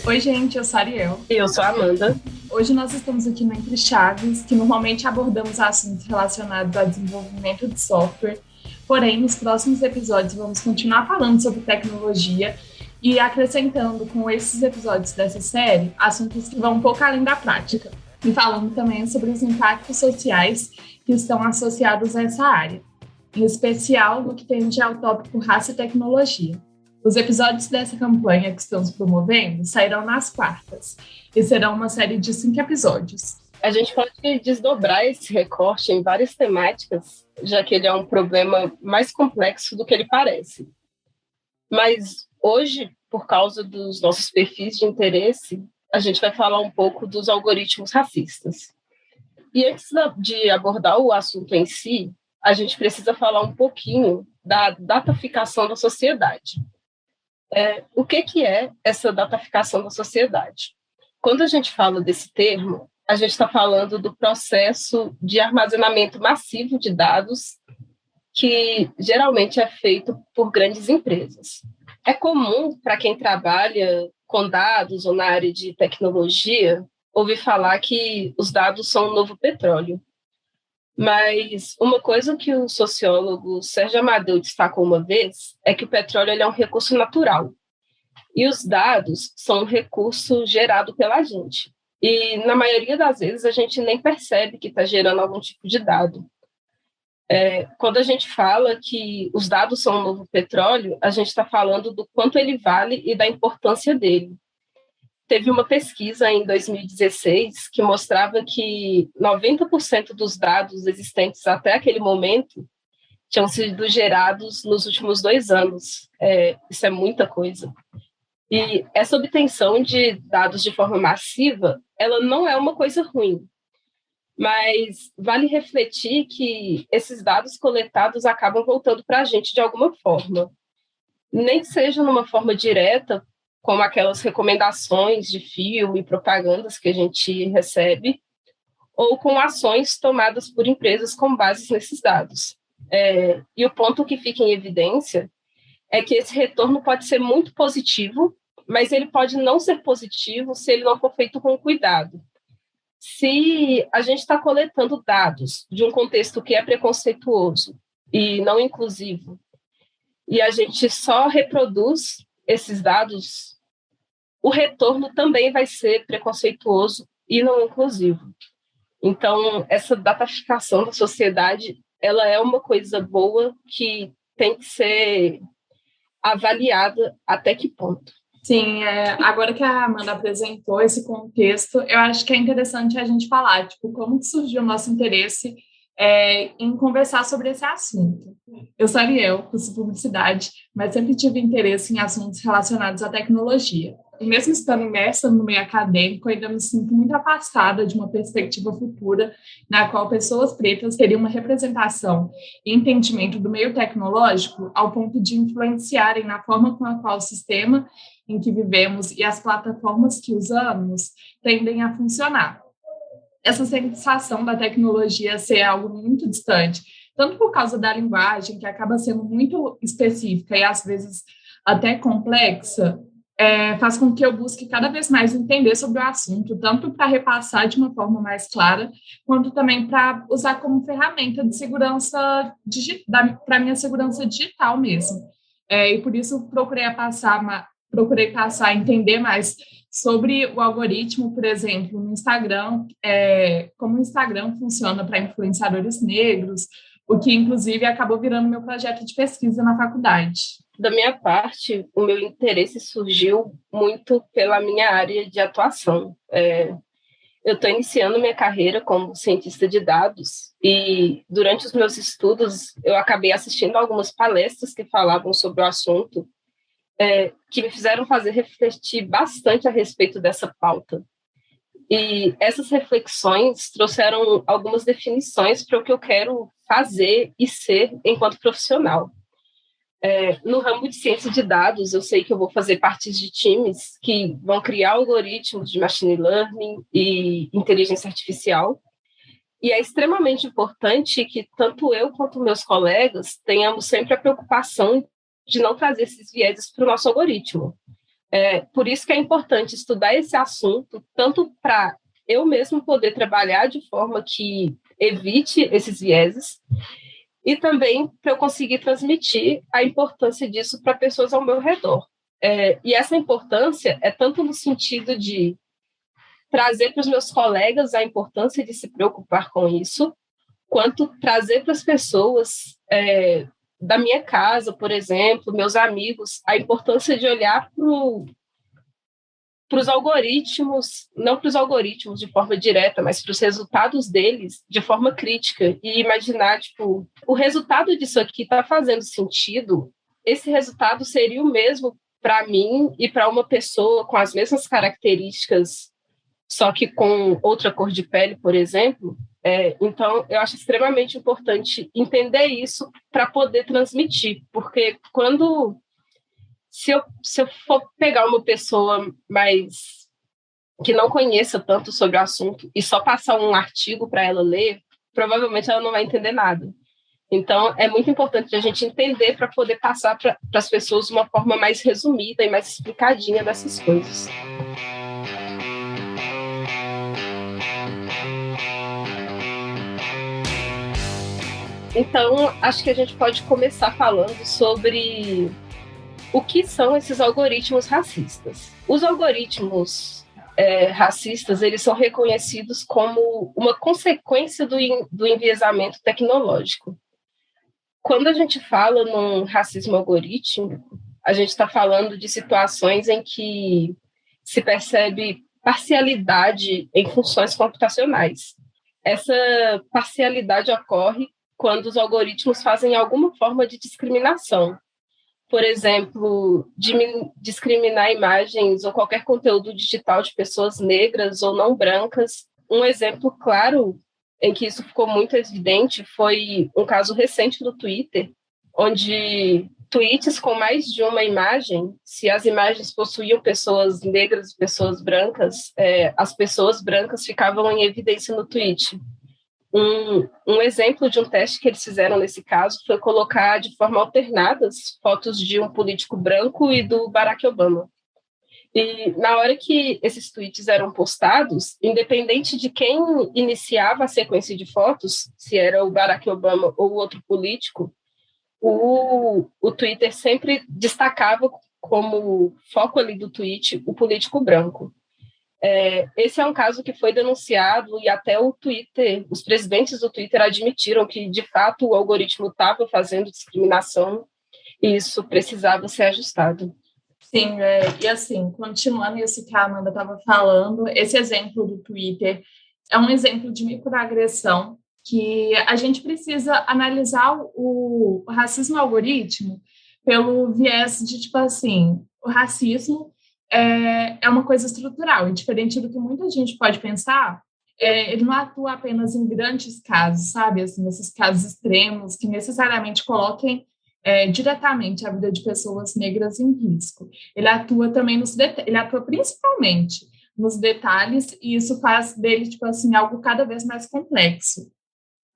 Oi, gente, eu sou a Ariel. E eu sou a Amanda. Hoje nós estamos aqui no Entre Chaves, que normalmente abordamos assuntos relacionados ao desenvolvimento de software. Porém, nos próximos episódios vamos continuar falando sobre tecnologia e acrescentando com esses episódios dessa série assuntos que vão um pouco além da prática. E falando também sobre os impactos sociais que estão associados a essa área, em especial no que tende ao tópico raça e tecnologia. Os episódios dessa campanha que estamos promovendo sairão nas quartas e serão uma série de 5 episódios. A gente pode desdobrar esse recorte em várias temáticas, já que ele é um problema mais complexo do que ele parece. Mas hoje, por causa dos nossos perfis de interesse, a gente vai falar um pouco dos algoritmos racistas. E antes de abordar o assunto em si, a gente precisa falar um pouquinho da dataficação da sociedade. O que é essa dataficação da sociedade? Quando a gente fala desse termo, a gente está falando do processo de armazenamento massivo de dados que geralmente é feito por grandes empresas. É comum para quem trabalha com dados ou na área de tecnologia ouvir falar que os dados são o novo petróleo. Mas uma coisa que o sociólogo Sérgio Amadeu destacou uma vez é que o petróleo é um recurso natural e os dados são um recurso gerado pela gente. E na maioria das vezes a gente nem percebe que está gerando algum tipo de dado. Quando a gente fala que os dados são o novo petróleo, a gente está falando do quanto ele vale e da importância dele. Teve uma pesquisa em 2016 que mostrava que 90% dos dados existentes até aquele momento tinham sido gerados nos últimos 2 anos. Isso é muita coisa. E essa obtenção de dados de forma massiva, ela não é uma coisa ruim, mas vale refletir que esses dados coletados acabam voltando para a gente de alguma forma. Nem que seja numa forma direta, como aquelas recomendações de filme, propagandas que a gente recebe, ou com ações tomadas por empresas com base nesses dados. E o ponto que fica em evidência é que esse retorno pode ser muito positivo, mas ele pode não ser positivo se ele não for feito com cuidado. Se a gente está coletando dados de um contexto que é preconceituoso e não inclusivo, e a gente só reproduz esses dados, o retorno também vai ser preconceituoso e não inclusivo. Então, essa dataficação da sociedade, ela é uma coisa boa que tem que ser avaliada até que ponto. Sim, agora que a Amanda apresentou esse contexto, eu acho que é interessante a gente falar, tipo, como que surgiu o nosso interesse em conversar sobre esse assunto. Eu sou Ariel, curso publicidade, mas sempre tive interesse em assuntos relacionados à tecnologia. E mesmo estando imersa no meio acadêmico, ainda me sinto muito afastada de uma perspectiva futura na qual pessoas pretas teriam uma representação e entendimento do meio tecnológico ao ponto de influenciarem na forma com a qual o sistema em que vivemos e as plataformas que usamos tendem a funcionar. Essa sensação da tecnologia ser algo muito distante, tanto por causa da linguagem, que acaba sendo muito específica e às vezes até complexa, faz com que eu busque cada vez mais entender sobre o assunto, tanto para repassar de uma forma mais clara, quanto também para usar como ferramenta de segurança para minha segurança digital mesmo. E por isso procurei passar a entender mais sobre o algoritmo, por exemplo, no Instagram, como o Instagram funciona para influenciadores negros, o que, inclusive, acabou virando meu projeto de pesquisa na faculdade. Da minha parte, o meu interesse surgiu muito pela minha área de atuação. Eu estou iniciando minha carreira como cientista de dados e, durante os meus estudos, eu acabei assistindo algumas palestras que falavam sobre o assunto, que me fizeram fazer refletir bastante a respeito dessa pauta. E essas reflexões trouxeram algumas definições para o que eu quero fazer e ser enquanto profissional. No ramo de ciência de dados, eu sei que eu vou fazer parte de times que vão criar algoritmos de machine learning e inteligência artificial. E é extremamente importante que tanto eu quanto meus colegas tenhamos sempre a preocupação de não trazer esses vieses para o nosso algoritmo. Por isso que é importante estudar esse assunto, tanto para eu mesmo poder trabalhar de forma que evite esses vieses, e também para eu conseguir transmitir a importância disso para pessoas ao meu redor. E essa importância é tanto no sentido de trazer para os meus colegas a importância de se preocupar com isso, quanto trazer para as pessoas da minha casa, por exemplo, meus amigos, a importância de olhar para os algoritmos, não para os algoritmos de forma direta, mas para os resultados deles de forma crítica e imaginar, tipo, o resultado disso aqui está fazendo sentido, esse resultado seria o mesmo para mim e para uma pessoa com as mesmas características, só que com outra cor de pele, por exemplo. Então, eu acho extremamente importante entender isso para poder transmitir, porque se eu for pegar uma pessoa mais que não conheça tanto sobre o assunto e só passar um artigo para ela ler, provavelmente ela não vai entender nada. Então, é muito importante a gente entender para poder passar para as pessoas de uma forma mais resumida e mais explicadinha dessas coisas. Então, acho que a gente pode começar falando sobre o que são esses algoritmos racistas. Os algoritmos racistas, eles são reconhecidos como uma consequência do enviesamento tecnológico. Quando a gente fala num racismo algorítmico, a gente está falando de situações em que se percebe parcialidade em funções computacionais. Essa parcialidade ocorre quando os algoritmos fazem alguma forma de discriminação. Por exemplo, discriminar imagens ou qualquer conteúdo digital de pessoas negras ou não brancas. Um exemplo claro em que isso ficou muito evidente foi um caso recente do Twitter, onde tweets com mais de uma imagem, se as imagens possuíam pessoas negras e pessoas brancas, as pessoas brancas ficavam em evidência no tweet. Um exemplo de um teste que eles fizeram nesse caso foi colocar de forma alternadas fotos de um político branco e do Barack Obama. E na hora que esses tweets eram postados, independente de quem iniciava a sequência de fotos, se era o Barack Obama ou outro político, o Twitter sempre destacava como foco ali do tweet o político branco. Esse é um caso que foi denunciado e até o Twitter, os presidentes do Twitter admitiram que, de fato, o algoritmo estava fazendo discriminação e isso precisava ser ajustado. Sim, e assim, continuando isso que a Amanda estava falando, esse exemplo do Twitter é um exemplo de microagressão que a gente precisa analisar o racismo algoritmo pelo viés de, tipo assim, o racismo é uma coisa estrutural, e diferente do que muita gente pode pensar, ele não atua apenas em grandes casos, sabe? Assim, nesses casos extremos que necessariamente coloquem diretamente a vida de pessoas negras em risco. Ele atua também ele atua principalmente nos detalhes, e isso faz dele, tipo assim, algo cada vez mais complexo.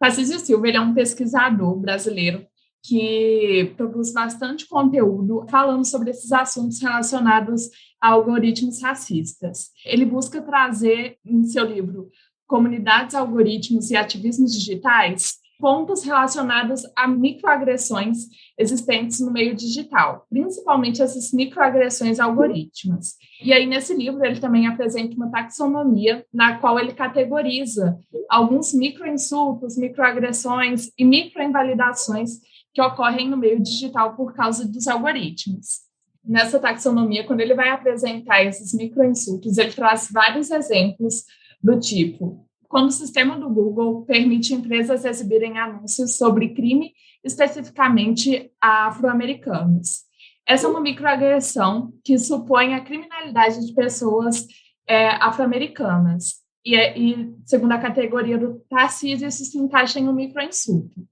Tarcísio Silva, ele é um pesquisador brasileiro que produz bastante conteúdo falando sobre esses assuntos relacionados a algoritmos racistas. Ele busca trazer, em seu livro Comunidades, Algoritmos e Ativismos Digitais, pontos relacionados a microagressões existentes no meio digital, principalmente essas microagressões algorítmicas. E aí, nesse livro, ele também apresenta uma taxonomia na qual ele categoriza alguns microinsultos, microagressões e microinvalidações que ocorrem no meio digital por causa dos algoritmos. Nessa taxonomia, quando ele vai apresentar esses microinsultos, ele traz vários exemplos do tipo: quando o sistema do Google permite empresas exibirem anúncios sobre crime, especificamente a afro-americanos. Essa é uma microagressão que supõe a criminalidade de pessoas afro-americanas. E, segundo a categoria do Tarcísio, isso se encaixa em um microinsulto.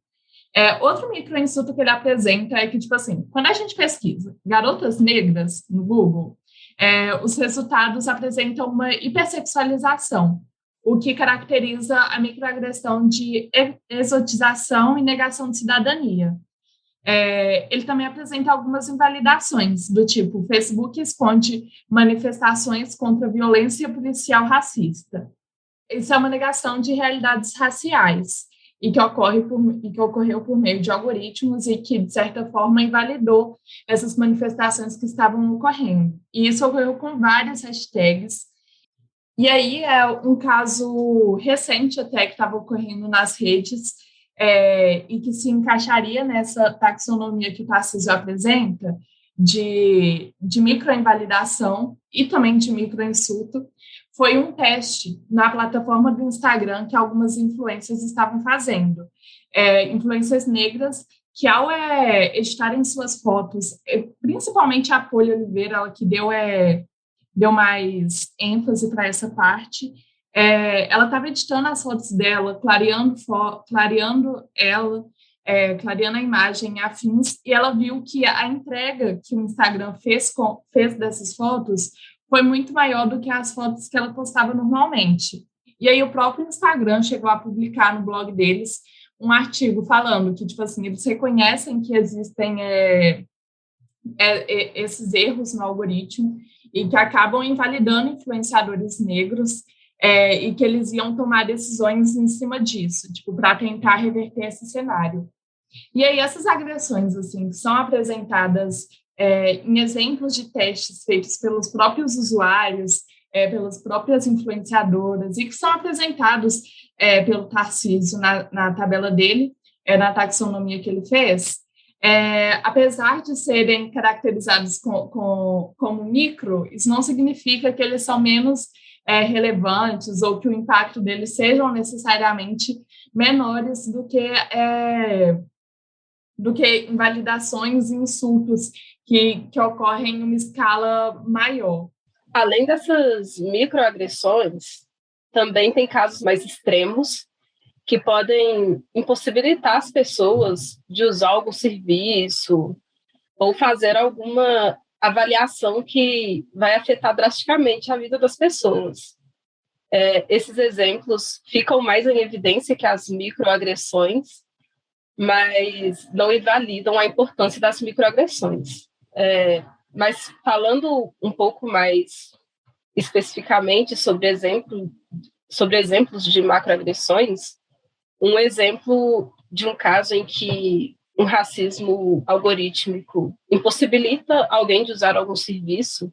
Outro microinsulto que ele apresenta é que, tipo assim, quando a gente pesquisa garotas negras no Google, os resultados apresentam uma hipersexualização, o que caracteriza a microagressão de exotização e negação de cidadania. Ele também apresenta algumas invalidações, do tipo, o Facebook esconde manifestações contra a violência policial racista. Isso é uma negação de realidades raciais e que ocorreu por meio de algoritmos e que, de certa forma, invalidou essas manifestações que estavam ocorrendo. E isso ocorreu com várias hashtags. E aí é um caso recente até que estava ocorrendo nas redes e que se encaixaria nessa taxonomia que o Tarcísio apresenta de microinvalidação e também de microinsulto. Foi um teste na plataforma do Instagram que algumas influências estavam fazendo. Influências negras que, ao editarem suas fotos, principalmente a Poli Oliveira, ela que deu mais ênfase para essa parte, ela estava editando as fotos dela, clareando ela, clareando a imagem, afins, e ela viu que a entrega que o Instagram fez dessas fotos foi muito maior do que as fotos que ela postava normalmente. E aí o próprio Instagram chegou a publicar no blog deles um artigo falando que, tipo assim, eles reconhecem que existem esses erros no algoritmo e que acabam invalidando influenciadores negros e que eles iam tomar decisões em cima disso, tipo, para tentar reverter esse cenário. E aí essas agressões, assim, são apresentadas em exemplos de testes feitos pelos próprios usuários, pelas próprias influenciadoras, e que são apresentados pelo Tarcísio na tabela dele, na taxonomia que ele fez, apesar de serem caracterizados como micro, isso não significa que eles são menos relevantes ou que o impacto deles sejam necessariamente menores do que invalidações e insultos que ocorrem em uma escala maior. Além dessas microagressões, também tem casos mais extremos que podem impossibilitar as pessoas de usar algum serviço ou fazer alguma avaliação que vai afetar drasticamente a vida das pessoas. Esses exemplos ficam mais em evidência que as microagressões, mas não invalidam a importância das microagressões. Mas falando um pouco mais especificamente sobre exemplos de macroagressões, um exemplo de um caso em que um racismo algorítmico impossibilita alguém de usar algum serviço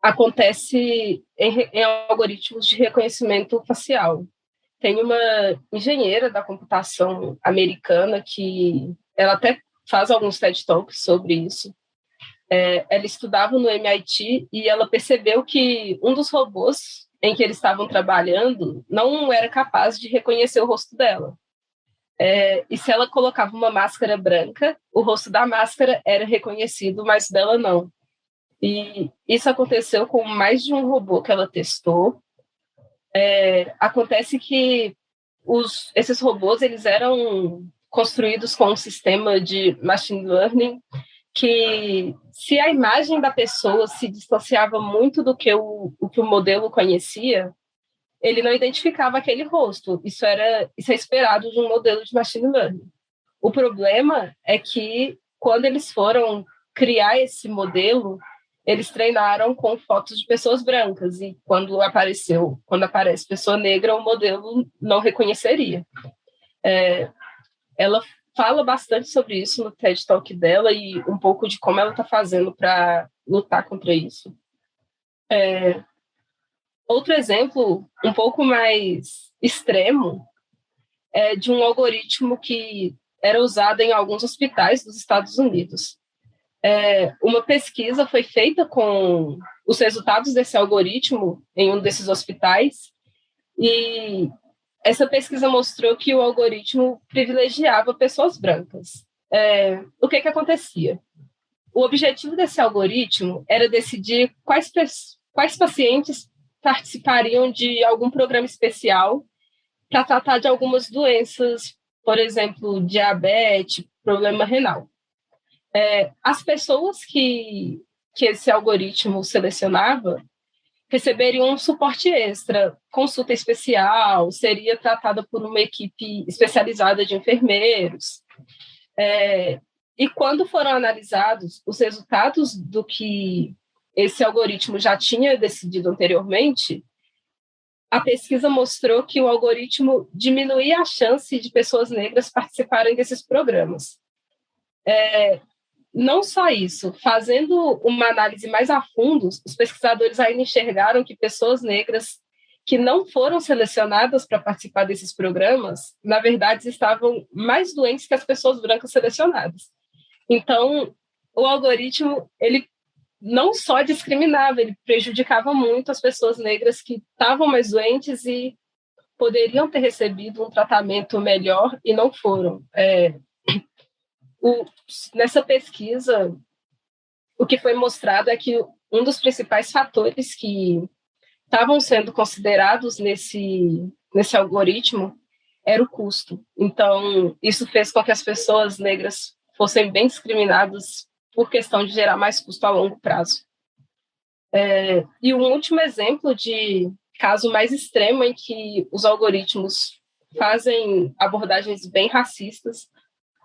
acontece em algoritmos de reconhecimento facial. Tem uma engenheira da computação americana que ela até faz alguns TED Talks sobre isso. Ela estudava no MIT e ela percebeu que um dos robôs em que eles estavam trabalhando não era capaz de reconhecer o rosto dela. E se ela colocava uma máscara branca, o rosto da máscara era reconhecido, mas dela não. E isso aconteceu com mais de um robô que ela testou. Acontece que esses robôs eles eram construídos com um sistema de machine learning que, se a imagem da pessoa se distanciava muito do que o modelo conhecia, ele não identificava aquele rosto. Isso é esperado de um modelo de machine learning. O problema é que, quando eles foram criar esse modelo, eles treinaram com fotos de pessoas brancas, e quando aparece pessoa negra, o modelo não reconheceria. Ela fala bastante sobre isso no TED Talk dela e um pouco de como ela está fazendo para lutar contra isso. Outro exemplo, um pouco mais extremo, é de um algoritmo que era usado em alguns hospitais dos Estados Unidos. Uma pesquisa foi feita com os resultados desse algoritmo em um desses hospitais, e essa pesquisa mostrou que o algoritmo privilegiava pessoas brancas. O que acontecia? O objetivo desse algoritmo era decidir quais pacientes participariam de algum programa especial para tratar de algumas doenças, por exemplo, diabetes, problema renal. As pessoas que esse algoritmo selecionava receberiam um suporte extra, consulta especial, seria tratada por uma equipe especializada de enfermeiros. E quando foram analisados os resultados do que esse algoritmo já tinha decidido anteriormente, a pesquisa mostrou que o algoritmo diminuía a chance de pessoas negras participarem desses programas. Não só isso, fazendo uma análise mais a fundo, os pesquisadores ainda enxergaram que pessoas negras que não foram selecionadas para participar desses programas, na verdade, estavam mais doentes que as pessoas brancas selecionadas. Então, o algoritmo, ele não só discriminava, ele prejudicava muito as pessoas negras que estavam mais doentes e poderiam ter recebido um tratamento melhor e não foram. Nessa pesquisa, o que foi mostrado é que um dos principais fatores que estavam sendo considerados nesse algoritmo era o custo. Então, isso fez com que as pessoas negras fossem bem discriminadas por questão de gerar mais custo a longo prazo. E um último exemplo de caso mais extremo em que os algoritmos fazem abordagens bem racistas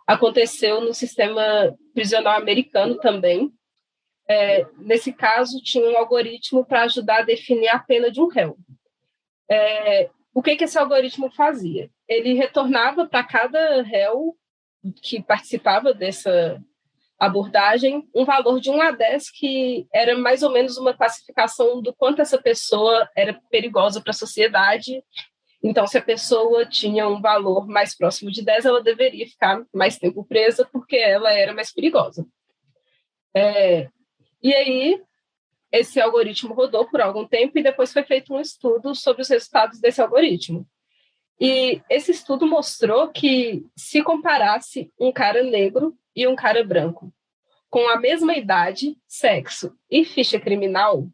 aconteceu no sistema prisional americano também. Nesse caso, tinha um algoritmo para ajudar a definir a pena de um réu. O que esse algoritmo fazia? Ele retornava para cada réu que participava dessa abordagem um valor de 1 a 10, que era mais ou menos uma classificação do quanto essa pessoa era perigosa para a sociedade. Então, se a pessoa tinha um valor mais próximo de 10, ela deveria ficar mais tempo presa porque ela era mais perigosa. E aí, esse algoritmo rodou por algum tempo e depois foi feito um estudo sobre os resultados desse algoritmo. E esse estudo mostrou que, se comparasse um cara negro e um cara branco, com a mesma idade, sexo e ficha criminal,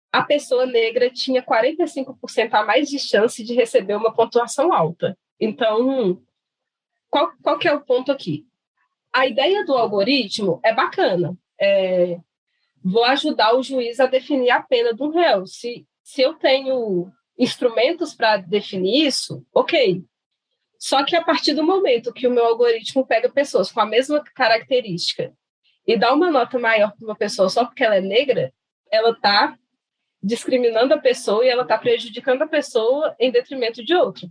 a pessoa negra tinha 45% a mais de chance de receber uma pontuação alta. Então, qual que é o ponto aqui? A ideia do algoritmo é bacana. Vou ajudar o juiz a definir a pena do réu. Se eu tenho instrumentos para definir isso, ok. Só que a partir do momento que o meu algoritmo pega pessoas com a mesma característica e dá uma nota maior para uma pessoa só porque ela é negra, ela está discriminando a pessoa e ela está prejudicando a pessoa em detrimento de outra.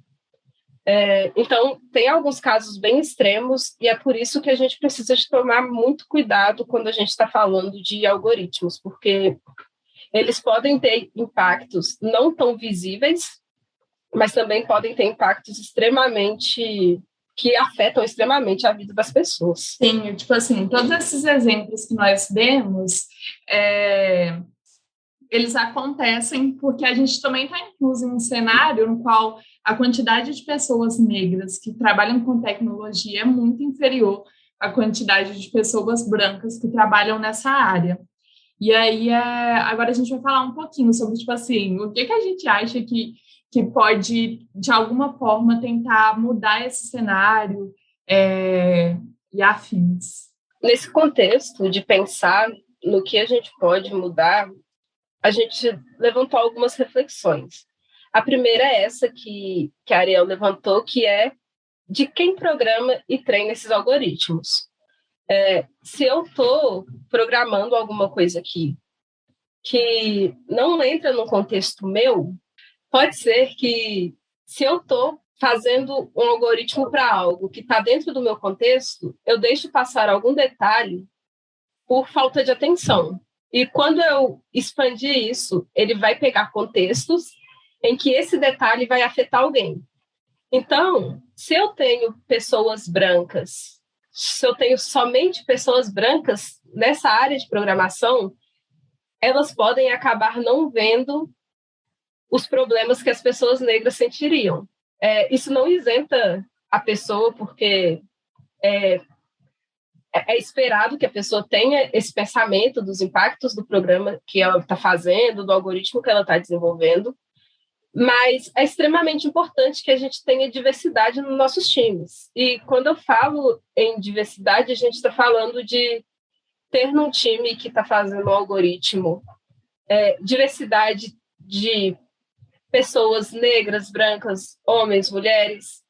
Então, tem alguns casos bem extremos e é por isso que a gente precisa de tomar muito cuidado quando a gente está falando de algoritmos, porque eles podem ter impactos não tão visíveis, mas também podem ter impactos que afetam extremamente a vida das pessoas. Sim, tipo assim, todos esses exemplos que nós demos, eles acontecem porque a gente também está incluso em um cenário no qual a quantidade de pessoas negras que trabalham com tecnologia é muito inferior à quantidade de pessoas brancas que trabalham nessa área. E aí, agora a gente vai falar um pouquinho sobre, tipo assim, o que a gente acha que pode, de alguma forma, tentar mudar esse cenário e afins. Nesse contexto de pensar no que a gente pode mudar, a gente levantou algumas reflexões. A primeira é essa que a Ariel levantou, que é de quem programa e treina esses algoritmos. Se eu estou programando alguma coisa aqui que não entra no contexto meu, pode ser que, se eu estou fazendo um algoritmo para algo que está dentro do meu contexto, eu deixo passar algum detalhe por falta de atenção. E quando eu expandir isso, ele vai pegar contextos em que esse detalhe vai afetar alguém. Então, se eu tenho pessoas brancas, se eu tenho somente pessoas brancas nessa área de programação, elas podem acabar não vendo os problemas que as pessoas negras sentiriam. Isso não isenta a pessoa, porque é esperado que a pessoa tenha esse pensamento dos impactos do programa que ela está fazendo, do algoritmo que ela está desenvolvendo, mas é extremamente importante que a gente tenha diversidade nos nossos times. E quando eu falo em diversidade, a gente está falando de ter num time que está fazendo um algoritmo diversidade de pessoas negras, brancas, homens, mulheres,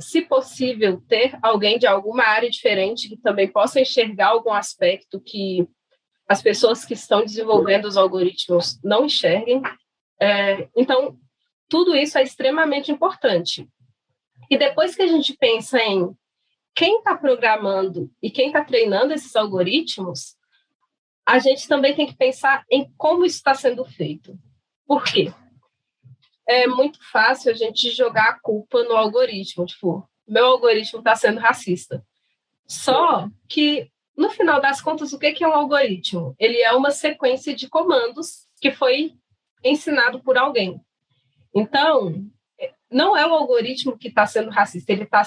se possível, ter alguém de alguma área diferente que também possa enxergar algum aspecto que as pessoas que estão desenvolvendo os algoritmos não enxerguem. Então, tudo isso é extremamente importante. E depois que a gente pensa em quem está programando e quem está treinando esses algoritmos, a gente também tem que pensar em como isso está sendo feito. Por quê? É muito fácil a gente jogar a culpa no algoritmo. Tipo, meu algoritmo está sendo racista. Só que, no final das contas, o que é um algoritmo? Ele é uma sequência de comandos que foi ensinado por alguém. Então, não é o algoritmo que está sendo racista, ele está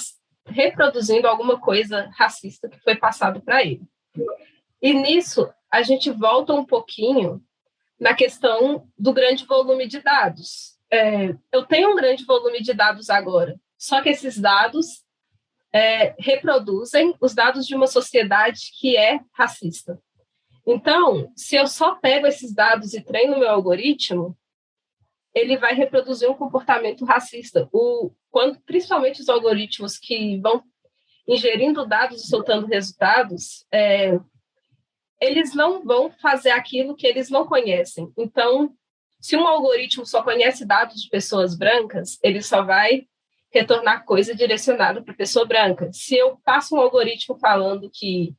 reproduzindo alguma coisa racista que foi passado para ele. E nisso, a gente volta um pouquinho na questão do grande volume de dados. Eu tenho um grande volume de dados agora, só que esses dados reproduzem os dados de uma sociedade que é racista. Então, se eu só pego esses dados e treino meu algoritmo, ele vai reproduzir um comportamento racista. Principalmente os algoritmos que vão ingerindo dados e soltando resultados, eles não vão fazer aquilo que eles não conhecem. Então, se um algoritmo só conhece dados de pessoas brancas, ele só vai retornar coisa direcionada para pessoa branca. Se eu passo um algoritmo falando que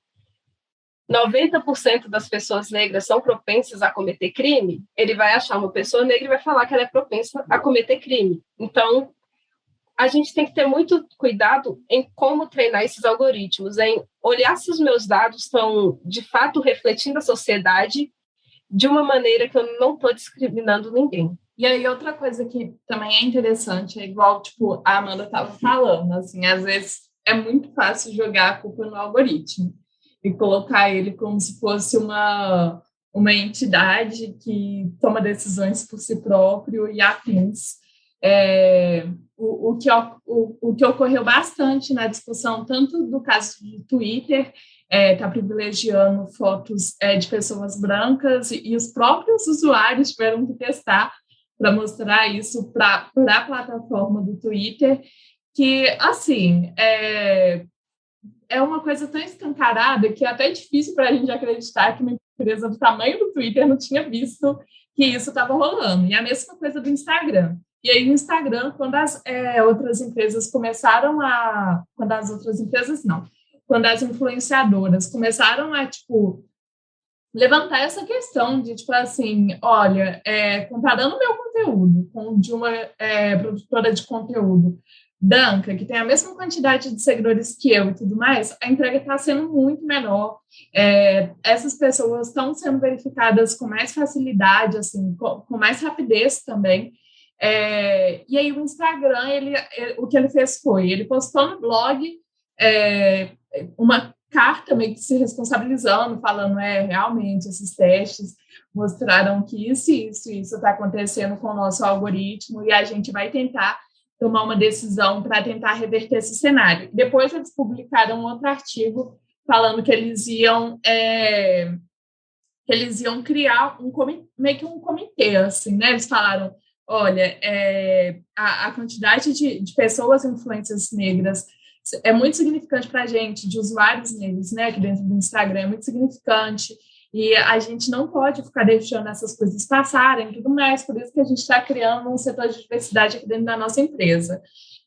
90% das pessoas negras são propensas a cometer crime, ele vai achar uma pessoa negra e vai falar que ela é propensa a cometer crime. Então, a gente tem que ter muito cuidado em como treinar esses algoritmos, em olhar se os meus dados estão, de fato, refletindo a sociedade de uma maneira que eu não estou discriminando ninguém. E aí, outra coisa que também é interessante, é igual, tipo, a Amanda estava falando, assim, às vezes é muito fácil jogar a culpa no algoritmo e colocar ele como se fosse uma entidade que toma decisões por si próprio e afins. O que ocorreu bastante na discussão, tanto do caso do Twitter, está privilegiando fotos de pessoas brancas, e os próprios usuários tiveram que testar para mostrar isso para a plataforma do Twitter, que, assim, é uma coisa tão escancarada que é até difícil para a gente acreditar que uma empresa do tamanho do Twitter não tinha visto que isso estava rolando. E a mesma coisa do Instagram. E aí, no Instagram, quando as outras empresas começaram a... Quando as outras empresas, não. Quando as influenciadoras começaram a, tipo, levantar essa questão de, tipo, assim, olha, comparando meu conteúdo com o de uma produtora de conteúdo branca, que tem a mesma quantidade de seguidores que eu e tudo mais, a entrega está sendo muito menor. Essas pessoas estão sendo verificadas com mais facilidade, assim, com mais rapidez também. E aí o Instagram, o que ele fez foi, ele postou no blog uma carta meio que se responsabilizando, falando, realmente, esses testes mostraram que isso está acontecendo com o nosso algoritmo e a gente vai tentar tomar uma decisão para tentar reverter esse cenário. Depois eles publicaram outro artigo falando que eles iam criar meio que um comitê, assim, né? Eles falaram, olha, a quantidade de pessoas influências negras é muito significante para a gente, de usuários negros, né, aqui dentro do Instagram, é muito significante, e a gente não pode ficar deixando essas coisas passarem e tudo mais, por isso que a gente está criando um setor de diversidade aqui dentro da nossa empresa.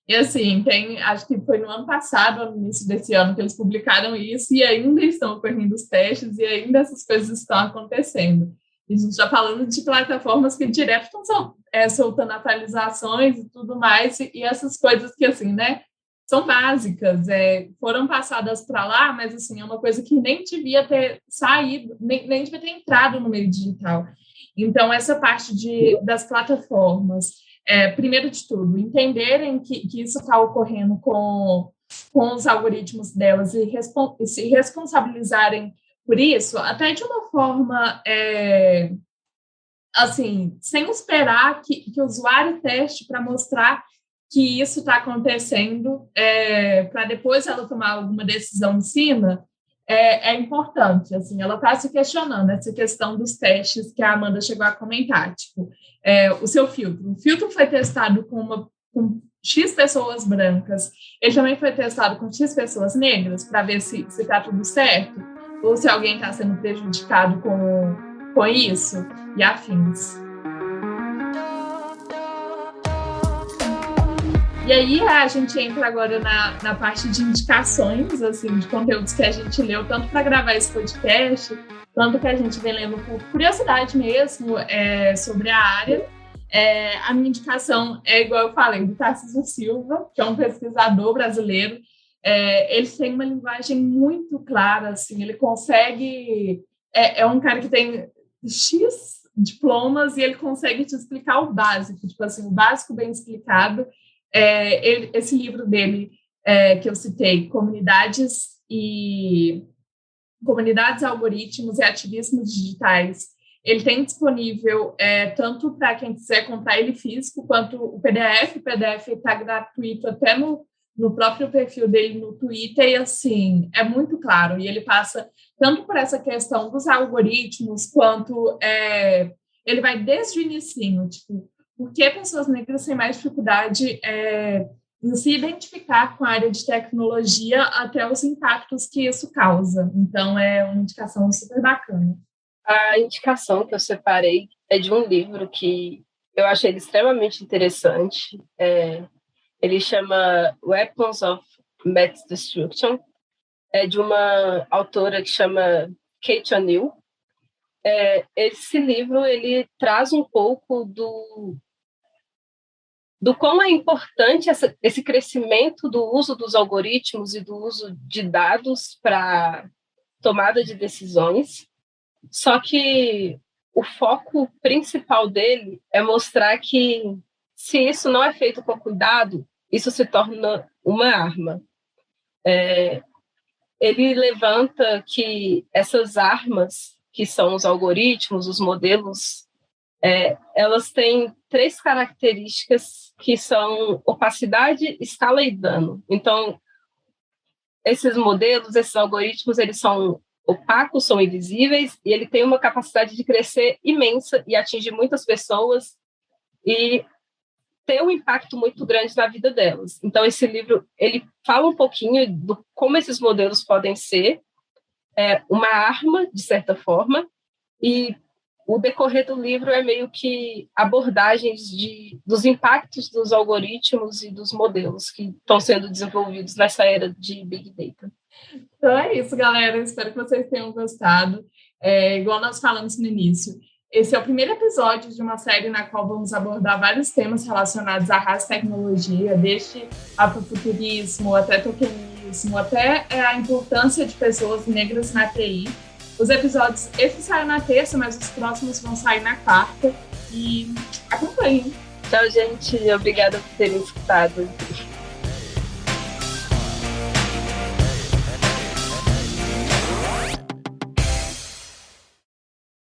E assim, acho que foi no ano passado, no início desse ano, que eles publicaram isso, e ainda estão ocorrendo os testes, e ainda essas coisas estão acontecendo. E a gente está falando de plataformas que direto estão soltando atualizações e tudo mais, e essas coisas que, assim, né, são básicas, foram passadas para lá, mas assim, é uma coisa que nem devia ter saído, nem devia ter entrado no meio digital. Então, essa parte das plataformas, primeiro de tudo, entenderem que isso está ocorrendo com os algoritmos delas e se responsabilizarem por isso, até de uma forma, assim, sem esperar que o usuário teste para mostrar que isso está acontecendo, para depois ela tomar alguma decisão em cima, é importante. Assim, ela está se questionando essa questão dos testes que a Amanda chegou a comentar. Tipo, o seu filtro. O filtro foi testado com X pessoas brancas, ele também foi testado com X pessoas negras para ver se está tudo certo ou se alguém está sendo prejudicado com isso e afins. E aí a gente entra agora na parte de indicações, assim, de conteúdos que a gente leu, tanto para gravar esse podcast, tanto que a gente vem lendo por curiosidade mesmo sobre a área. A minha indicação é, igual eu falei, do Tarcísio Silva, que é um pesquisador brasileiro. Ele tem uma linguagem muito clara, assim, ele consegue... É um cara que tem X diplomas e ele consegue te explicar o básico, tipo assim, o básico bem explicado. Esse livro dele, que eu citei, Comunidades, Algoritmos e Ativismos Digitais, ele tem disponível tanto para quem quiser comprar ele físico, quanto o PDF. O PDF está gratuito até no próprio perfil dele no Twitter, e assim, é muito claro. E ele passa tanto por essa questão dos algoritmos, quanto ele vai desde o inicinho, tipo, por que pessoas negras têm mais dificuldade em se identificar com a área de tecnologia, até os impactos que isso causa. Então, é uma indicação super bacana. A indicação que eu separei é de um livro que eu achei extremamente interessante. Ele chama Weapons of Mass Destruction. É de uma autora que chama Kate O'Neill. Esse livro ele traz um pouco do quão é importante esse crescimento do uso dos algoritmos e do uso de dados para tomada de decisões. Só que o foco principal dele é mostrar que, se isso não é feito com cuidado, isso se torna uma arma. Ele levanta que essas armas, que são os algoritmos, os modelos, elas têm 3 características que são opacidade, escala e dano. Então, esses modelos, esses algoritmos, eles são opacos, são invisíveis, e ele tem uma capacidade de crescer imensa e atingir muitas pessoas e ter um impacto muito grande na vida delas. Então, esse livro, ele fala um pouquinho do como esses modelos podem ser uma arma, de certa forma, e o decorrer do livro é meio que abordagens dos impactos dos algoritmos e dos modelos que estão sendo desenvolvidos nessa era de Big Data. Então é isso, galera. Espero que vocês tenham gostado. Igual nós falamos no início, esse é o primeiro episódio de uma série na qual vamos abordar vários temas relacionados à raça e tecnologia, desde afrofuturismo, até tokenismo, até a importância de pessoas negras na TI. Os episódios, esse saiu na terça, mas os próximos vão sair na quarta. E acompanhem. Tchau, gente. Obrigada por terem escutado.